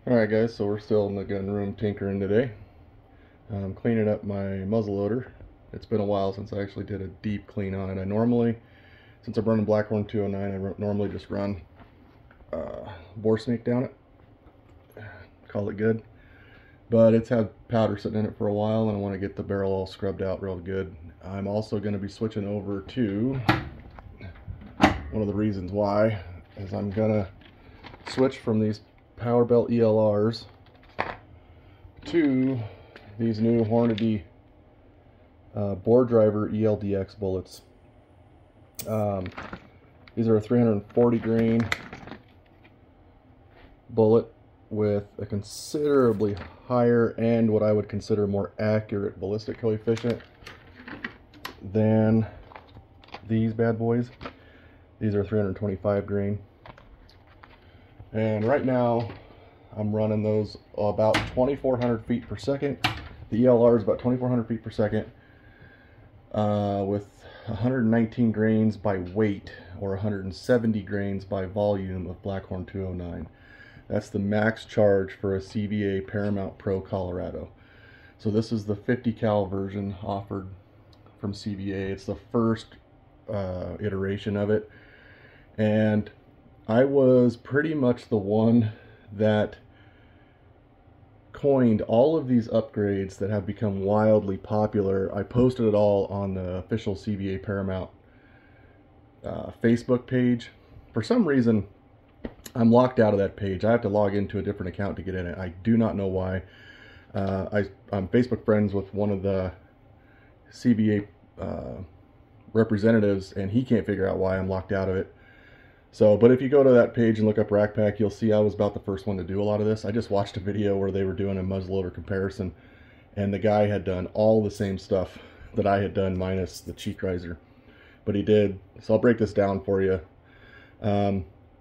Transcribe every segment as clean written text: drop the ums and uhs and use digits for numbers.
Alright guys, so we're still in the gun room tinkering today. I'm cleaning up my muzzle loader. It's been a while since I actually did a deep clean on it. Since I'm running Blackhorn 209, normally just run bore snake down it. Call it good. But it's had powder sitting in it for a while and I want to get the barrel all scrubbed out real good. I'm also going to be switching over to, one of the reasons why, is I'm going to switch from these Power Belt ELRs to these new Hornady bore driver ELDX bullets. These are a 340 grain bullet with a considerably higher and what I would consider more accurate ballistic coefficient than these bad boys. These are 325 grain. And right now I'm running those about 2,400 feet per second. The ELR is about 2,400 feet per second with 119 grains by weight or 170 grains by volume of Blackhorn 209. That's the max charge for a CVA Paramount Pro Colorado. So this is the 50 cal version offered from CVA. It's the first iteration of it. And I was pretty much the one that coined all of these upgrades that have become wildly popular. I posted it all on the official CVA Paramount Facebook page. For some reason, I'm locked out of that page. I have to log into a different account to get in it. I do not know why. I'm Facebook friends with one of the CVA representatives, and he can't figure out why I'm locked out of it. So, but if you go to that page and look up Rack Pack, you'll see I was about the first one to do a lot of this. I just watched a video where they were doing a muzzleloader comparison, and the guy had done all the same stuff that I had done minus the cheek riser. But he did, so I'll break this down for you.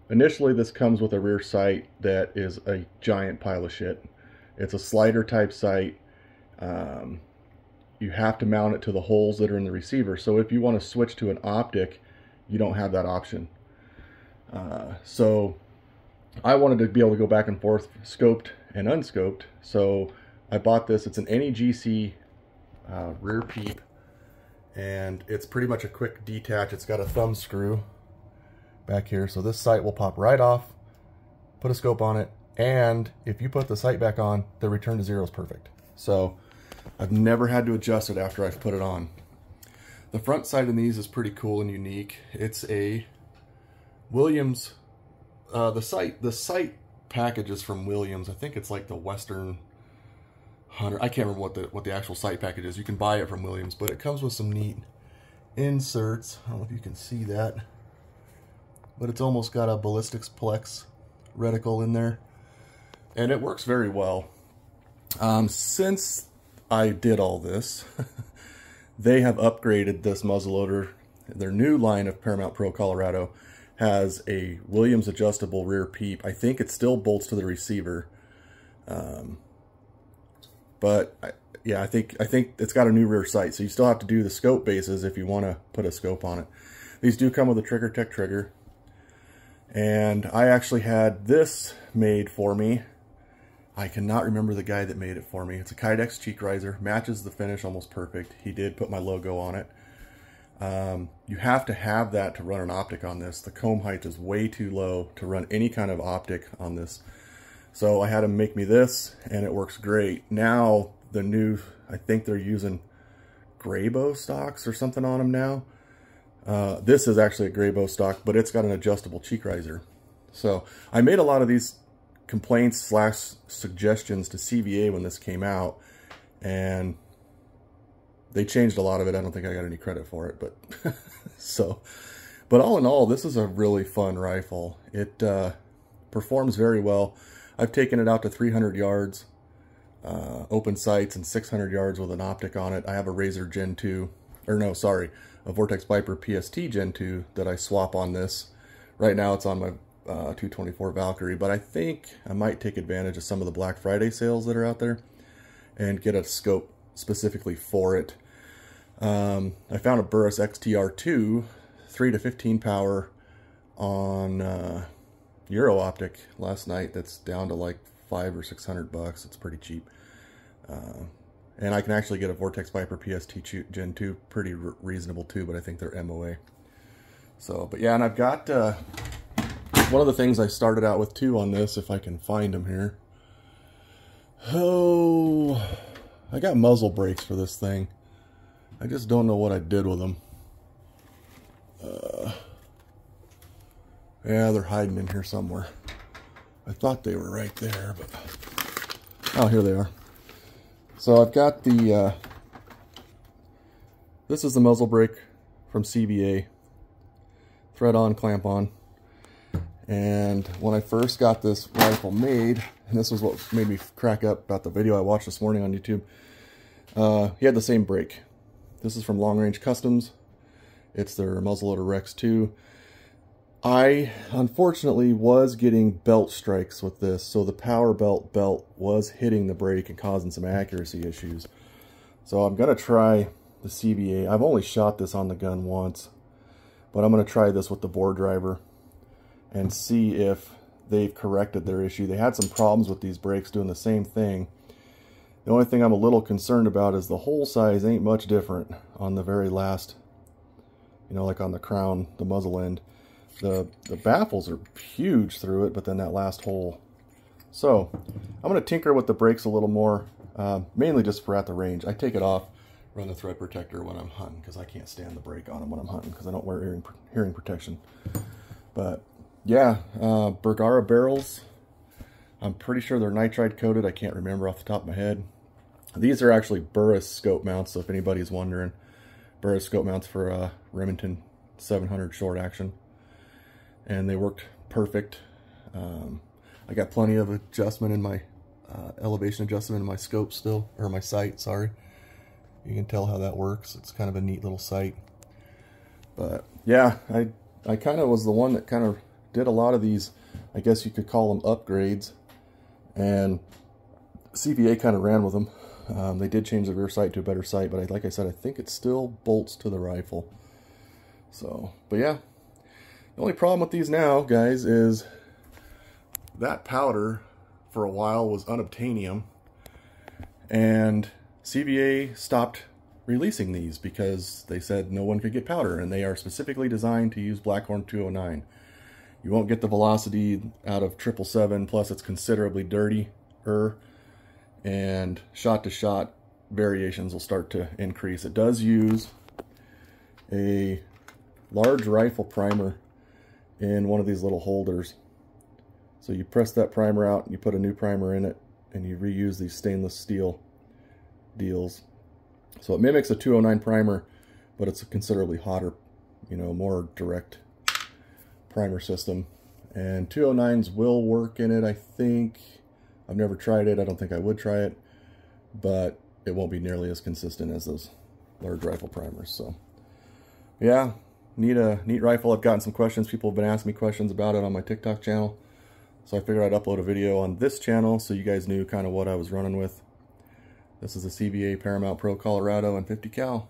Initially, this comes with a rear sight that is a giant pile of shit. It's a slider type sight. You have to mount it to the holes that are in the receiver. So if you want to switch to an optic, you don't have that option. So I wanted to be able to go back and forth scoped and unscoped. So I bought this. It's an NEGC rear peep, and it's pretty much a quick detach. It's got a thumb screw back here. So this sight will pop right off, put a scope on it, and if you put the sight back on, the return to zero is perfect. So I've never had to adjust it after I've put it on. The front sight in these is pretty cool and unique. It's a Williams, the sight package is from Williams. I think it's like the Western Hunter. I can't remember what the actual sight package is. You can buy it from Williams, but it comes with some neat inserts. I don't know if you can see that, but it's almost got a ballistics plex reticle in there, and it works very well. Since I did all this, they have upgraded this muzzleloader. Their new line of Paramount Pro Colorado has a Williams adjustable rear peep. I think it still bolts to the receiver, but yeah, I think it's got a new rear sight. So you still have to do the scope bases if you want to put a scope on it. These do come with a Trigger Tech trigger, and I actually had this made for me. I cannot remember the guy that made it for me. It's a Kydex cheek riser, matches the finish almost perfect. He did put my logo on it. You have to have that to run an optic on this. The comb height is way too low to run any kind of optic on this. So I had him make me this, and it works great. Now, the new, I think they're using Graybow stocks or something on them now. This is actually a Graybow stock, but it's got an adjustable cheek riser. So I made a lot of these complaints / suggestions to CVA when this came out, and they changed a lot of it. I don't think I got any credit for it, but but all in all, this is a really fun rifle. It performs very well. I've taken it out to 300 yards, open sights, and 600 yards with an optic on it. I have a Razor Gen 2, or no, sorry, a Vortex Viper PST Gen 2 that I swap on this. Right now it's on my 224 Valkyrie, but I think I might take advantage of some of the Black Friday sales that are out there and get a scope specifically for it. I found a Burris XTR2 3 to 15 power on Euro Optic last night that's down to like $500 or $600. It's pretty cheap. And I can actually get a Vortex Viper PST Gen 2 pretty reasonable too, but I think they're MOA. So, but yeah, and I've got one of the things I started out with too on this, if I can find them here. Oh, I got muzzle brakes for this thing. I just don't know what I did with them. Yeah, they're hiding in here somewhere. I thought they were right there, but... Oh, here they are. So I've got the... This is the muzzle brake from CBA. Thread on, clamp on. And when I first got this rifle made, and this was what made me crack up about the video I watched this morning on YouTube, he had the same brake. This is from Long Range Customs. It's their muzzleloader Rex 2. I, unfortunately, was getting belt strikes with this, so the power belt was hitting the brake and causing some accuracy issues. So I'm going to try the CBA. I've only shot this on the gun once, but I'm going to try this with the bore driver and see if they've corrected their issue. They had some problems with these brakes doing the same thing. The only thing I'm a little concerned about is the hole size ain't much different on the very last, you know, like on the crown, the muzzle end. The baffles are huge through it, but then that last hole. So I'm going to tinker with the brakes a little more, mainly just for at the range. I take it off, run the thread protector when I'm hunting, because I can't stand the brake on them when I'm hunting, because I don't wear hearing protection. But yeah, Bergara barrels. I'm pretty sure they're nitride coated. I can't remember off the top of my head. These are actually Burris scope mounts, so if anybody's wondering. Burris scope mounts for Remington 700 short action. And they worked perfect. I got plenty of adjustment in my elevation adjustment in my scope still, or my sight, sorry. You can tell how that works. It's kind of a neat little sight. But yeah, I kind of was the one that kind of did a lot of these, I guess you could call them upgrades, and CBA kind of ran with them. They did change the rear sight to a better sight, but like I said, I think it still bolts to the rifle. So, but yeah. The only problem with these now, guys, is that powder for a while was unobtainium, and CBA stopped releasing these because they said no one could get powder, and they are specifically designed to use Blackhorn 209. You won't get the velocity out of 777, plus it's considerably dirtier, and shot-to-shot variations will start to increase. It does use a large rifle primer in one of these little holders. So you press that primer out, and you put a new primer in it, and you reuse these stainless steel deals. So it mimics a 209 primer, but it's a considerably hotter, you know, more direct primer system. And 209s will work in it, I think. I've never tried it. I don't think I would try it, but it won't be nearly as consistent as those large rifle primers. So yeah, neat rifle. I've gotten some questions. People have been asking me questions about it on my TikTok channel, so I figured I'd upload a video on this channel so you guys knew kind of what I was running with. This is a CBA Paramount Pro Colorado and 50 cal.